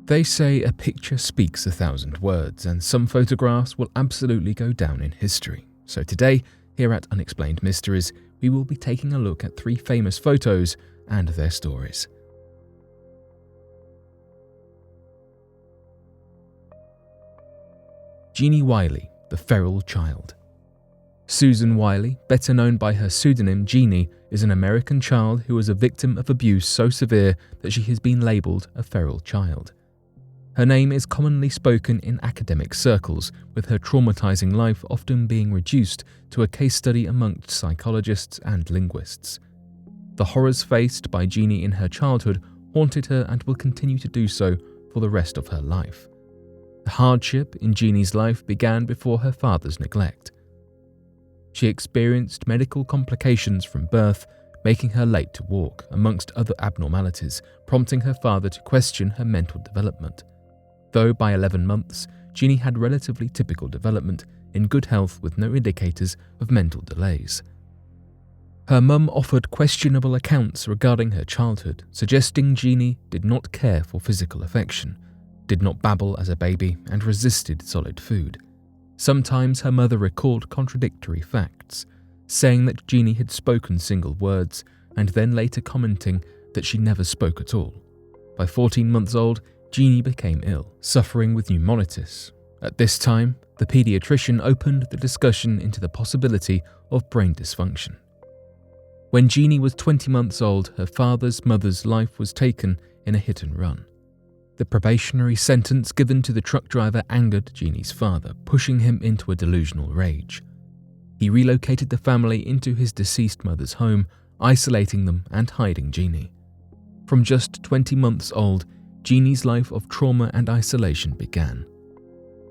They say a picture speaks 1,000 words, and some photographs will absolutely go down in history. So today, here at Unexplained Mysteries, we will be taking a look at 3 famous photos and their stories. Jeannie Wiley, the Feral Child. Susan Wiley, better known by her pseudonym Jeannie, is an American child who was a victim of abuse so severe that she has been labelled a feral child. Her name is commonly spoken in academic circles, with her traumatizing life often being reduced to a case study amongst psychologists and linguists. The horrors faced by Jeannie in her childhood haunted her and will continue to do so for the rest of her life. The hardship in Jeannie's life began before her father's neglect. She experienced medical complications from birth, making her late to walk, amongst other abnormalities, prompting her father to question her mental development. Though by 11 months, Jeannie had relatively typical development, in good health with no indicators of mental delays. Her mum offered questionable accounts regarding her childhood, suggesting Jeannie did not care for physical affection, did not babble as a baby, and resisted solid food. Sometimes her mother recalled contradictory facts, saying that Jeannie had spoken single words, and then later commenting that she never spoke at all. By 14 months old, Jeannie became ill, suffering with pneumonitis. At this time, the paediatrician opened the discussion into the possibility of brain dysfunction. When Jeannie was 20 months old, her father's mother's life was taken in a hit and run. The probationary sentence given to the truck driver angered Jeannie's father, pushing him into a delusional rage. He relocated the family into his deceased mother's home, isolating them and hiding Jeannie. From just 20 months old, Jeannie's life of trauma and isolation began.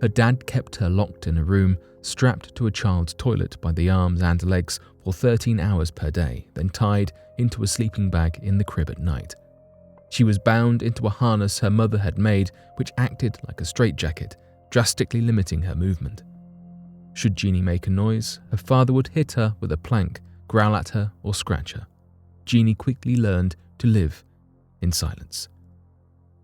Her dad kept her locked in a room, strapped to a child's toilet by the arms and legs for 13 hours per day, then tied into a sleeping bag in the crib at night. She was bound into a harness her mother had made, which acted like a straitjacket, drastically limiting her movement. Should Jeannie make a noise, her father would hit her with a plank, growl at her, or scratch her. Jeannie quickly learned to live in silence.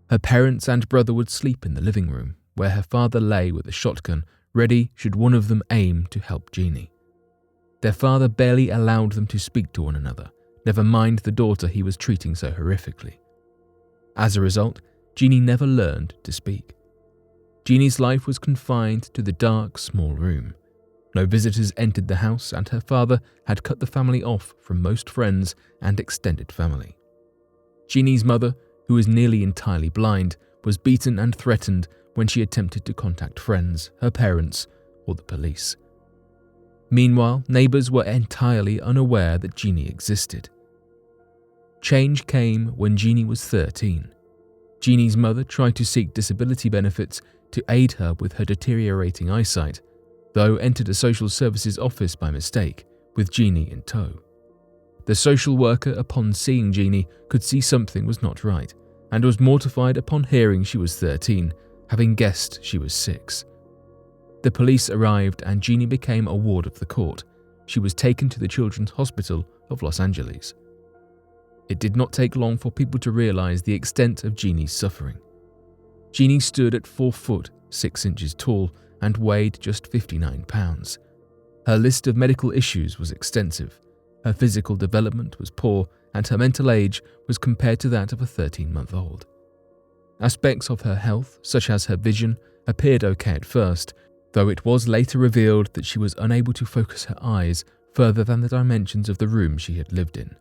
Her parents and brother would sleep in the living room, where her father lay with a shotgun, ready should one of them aim to help Jeannie. Their father barely allowed them to speak to one another, never mind the daughter he was treating so horrifically. As a result, Jeannie never learned to speak. Jeannie's life was confined to the dark, small room. No visitors entered the house, and her father had cut the family off from most friends and extended family. Jeannie's mother, who was nearly entirely blind, was beaten and threatened when she attempted to contact friends, her parents, or the police. Meanwhile, neighbours were entirely unaware that Jeannie existed. Change came when Jeannie was 13. Jeannie's mother tried to seek disability benefits to aid her with her deteriorating eyesight, though entered a social services office by mistake, with Jeannie in tow. The social worker, upon seeing Jeannie, could see something was not right, and was mortified upon hearing she was 13, having guessed she was 6. The police arrived and Jeannie became a ward of the court. She was taken to the Children's Hospital of Los Angeles. It did not take long for people to realize the extent of Jeannie's suffering. Jeannie stood at 4 foot 6 inches tall and weighed just 59 pounds. Her list of medical issues was extensive. Her physical development was poor, and her mental age was compared to that of a 13-month-old. Aspects of her health, such as her vision, appeared okay at first, though it was later revealed that she was unable to focus her eyes further than the dimensions of the room she had lived in.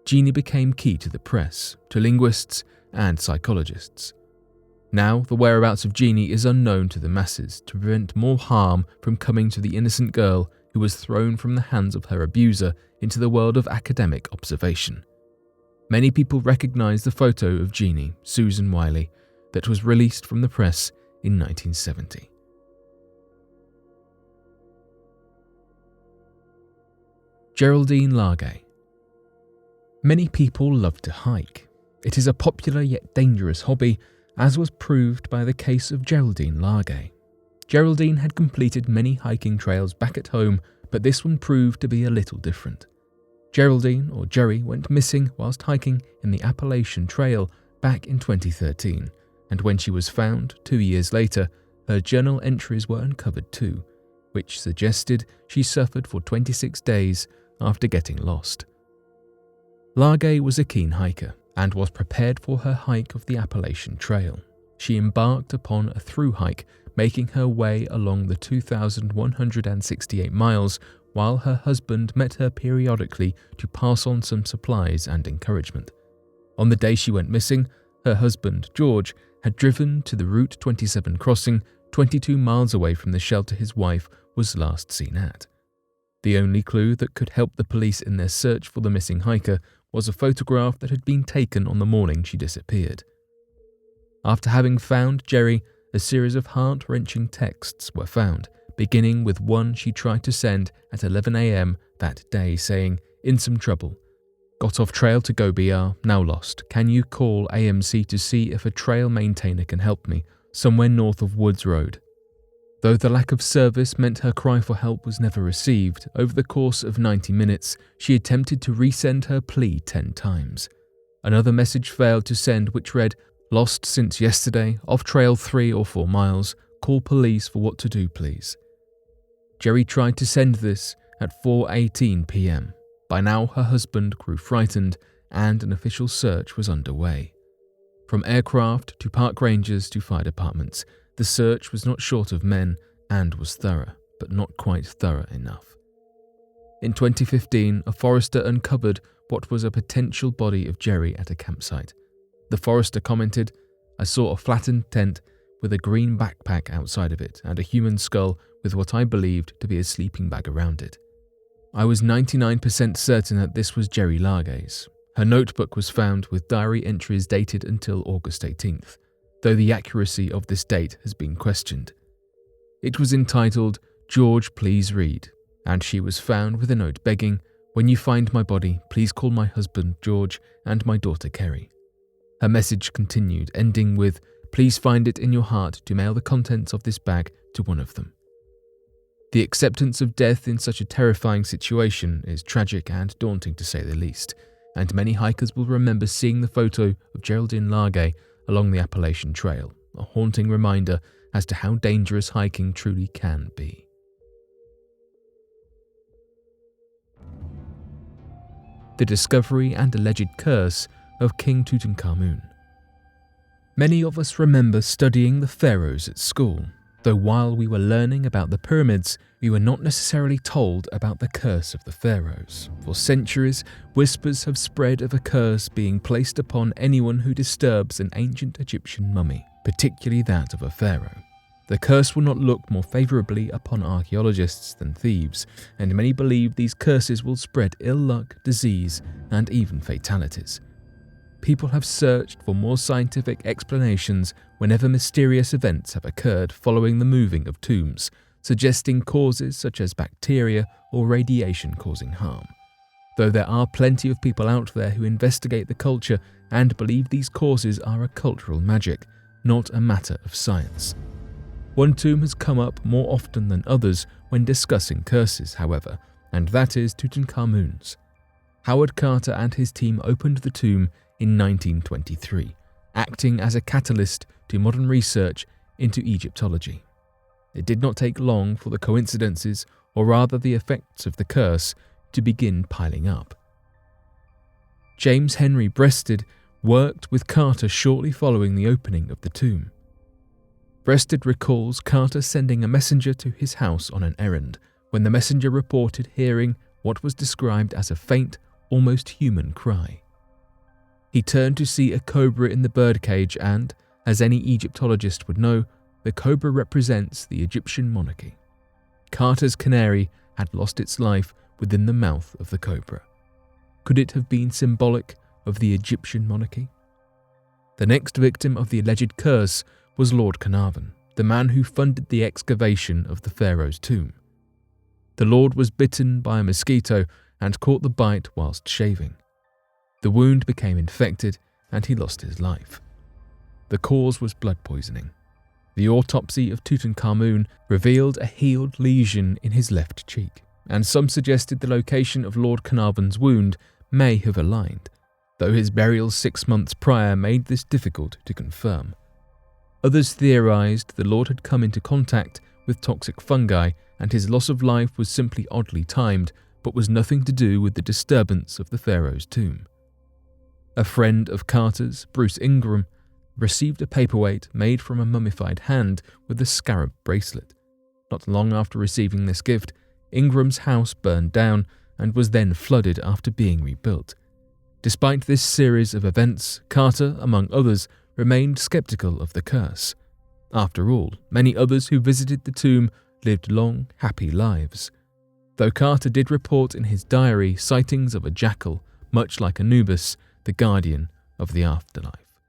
Jeannie became key to the press, to linguists, and psychologists. Now, the whereabouts of Jeannie is unknown to the masses to prevent more harm from coming to the innocent girl who was thrown from the hands of her abuser into the world of academic observation. Many people recognize the photo of Jeannie, Susan Wiley, that was released from the press in 1970. Geraldine Largay. Many people love to hike. It is a popular yet dangerous hobby, as was proved by the case of Geraldine Largay. Geraldine had completed many hiking trails back at home, but this one proved to be a little different. Geraldine, or Jerry, went missing whilst hiking in the Appalachian Trail back in 2013, and when she was found 2 years later, her journal entries were uncovered too, which suggested she suffered for 26 days after getting lost. Largay was a keen hiker and was prepared for her hike of the Appalachian Trail. She embarked upon a through hike, making her way along the 2,168 miles while her husband met her periodically to pass on some supplies and encouragement. On the day she went missing, her husband, George, had driven to the Route 27 crossing 22 miles away from the shelter his wife was last seen at. The only clue that could help the police in their search for the missing hiker was a photograph that had been taken on the morning she disappeared. After having found Jerry, a series of heart-wrenching texts were found, beginning with one she tried to send at 11 a.m. that day saying, "In some trouble. Got off trail to go BR, now lost. Can you call AMC to see if a trail maintainer can help me, somewhere north of Woods Road?" Though the lack of service meant her cry for help was never received, over the course of 90 minutes, she attempted to resend her plea 10 times. Another message failed to send which read, "Lost since yesterday, off trail 3 or 4 miles, call police for what to do please." Jerry tried to send this at 4:18 p.m. By now her husband grew frightened and an official search was underway. From aircraft to park rangers to fire departments, the search was not short of men and was thorough, but not quite thorough enough. In 2015, a forester uncovered what was a potential body of Jerry at a campsite. The forester commented, "I saw a flattened tent with a green backpack outside of it and a human skull with what I believed to be a sleeping bag around it. I was 99% certain that this was Gerry Largay's. Her notebook was found with diary entries dated until August 18th, though the accuracy of this date has been questioned. It was entitled, 'George, please read,' and she was found with a note begging, 'When you find my body, please call my husband, George, and my daughter, Kerry.' Her message continued, ending with, 'Please find it in your heart to mail the contents of this bag to one of them.' The acceptance of death in such a terrifying situation is tragic and daunting to say the least, and many hikers will remember seeing the photo of Geraldine Largay along the Appalachian Trail, a haunting reminder as to how dangerous hiking truly can be. The discovery and alleged curse of King Tutankhamun. Many of us remember studying the pharaohs at school, though while we were learning about the pyramids, we were not necessarily told about the curse of the pharaohs. For centuries, whispers have spread of a curse being placed upon anyone who disturbs an ancient Egyptian mummy, particularly that of a pharaoh. The curse will not look more favourably upon archaeologists than thieves, and many believe these curses will spread ill luck, disease, and even fatalities. People have searched for more scientific explanations whenever mysterious events have occurred following the moving of tombs, suggesting causes such as bacteria or radiation causing harm. Though there are plenty of people out there who investigate the culture and believe these causes are a cultural magic, not a matter of science. One tomb has come up more often than others when discussing curses, however, and that is Tutankhamun's. Howard Carter and his team opened the tomb in 1923, acting as a catalyst to modern research into Egyptology. It did not take long for the coincidences, or rather the effects of the curse, to begin piling up. James Henry Breasted worked with Carter shortly following the opening of the tomb. Breasted recalls Carter sending a messenger to his house on an errand, when the messenger reported hearing what was described as a faint, almost human cry. He turned to see a cobra in the birdcage and, as any Egyptologist would know, the cobra represents the Egyptian monarchy. Carter's canary had lost its life within the mouth of the cobra. Could it have been symbolic of the Egyptian monarchy? The next victim of the alleged curse was Lord Carnarvon, the man who funded the excavation of the pharaoh's tomb. The lord was bitten by a mosquito and caught the bite whilst shaving. The wound became infected and he lost his life. The cause was blood poisoning. The autopsy of Tutankhamun revealed a healed lesion in his left cheek, and some suggested the location of Lord Carnarvon's wound may have aligned, though his burial 6 months prior made this difficult to confirm. Others theorized the Lord had come into contact with toxic fungi and his loss of life was simply oddly timed, but was nothing to do with the disturbance of the pharaoh's tomb. A friend of Carter's, Bruce Ingram, received a paperweight made from a mummified hand with a scarab bracelet. Not long after receiving this gift, Ingram's house burned down and was then flooded after being rebuilt. Despite this series of events, Carter, among others, remained skeptical of the curse. After all, many others who visited the tomb lived long, happy lives. Though Carter did report in his diary sightings of a jackal, much like Anubis, the guardian of the afterlife.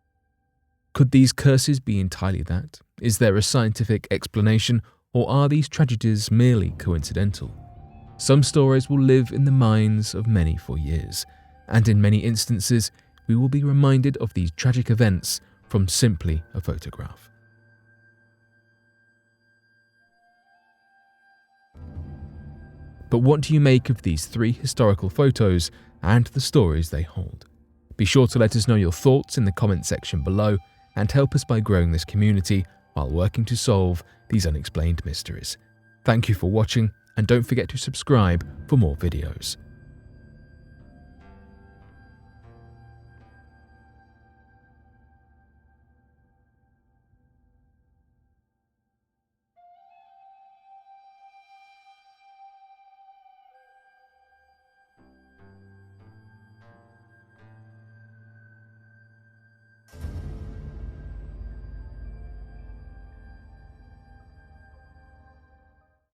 Could these curses be entirely that? Is there a scientific explanation, or are these tragedies merely coincidental? Some stories will live in the minds of many for years, and in many instances, we will be reminded of these tragic events from simply a photograph. But what do you make of these 3 historical photos and the stories they hold? Be sure to let us know your thoughts in the comment section below and help us by growing this community while working to solve these unexplained mysteries. Thank you for watching, and don't forget to subscribe for more videos.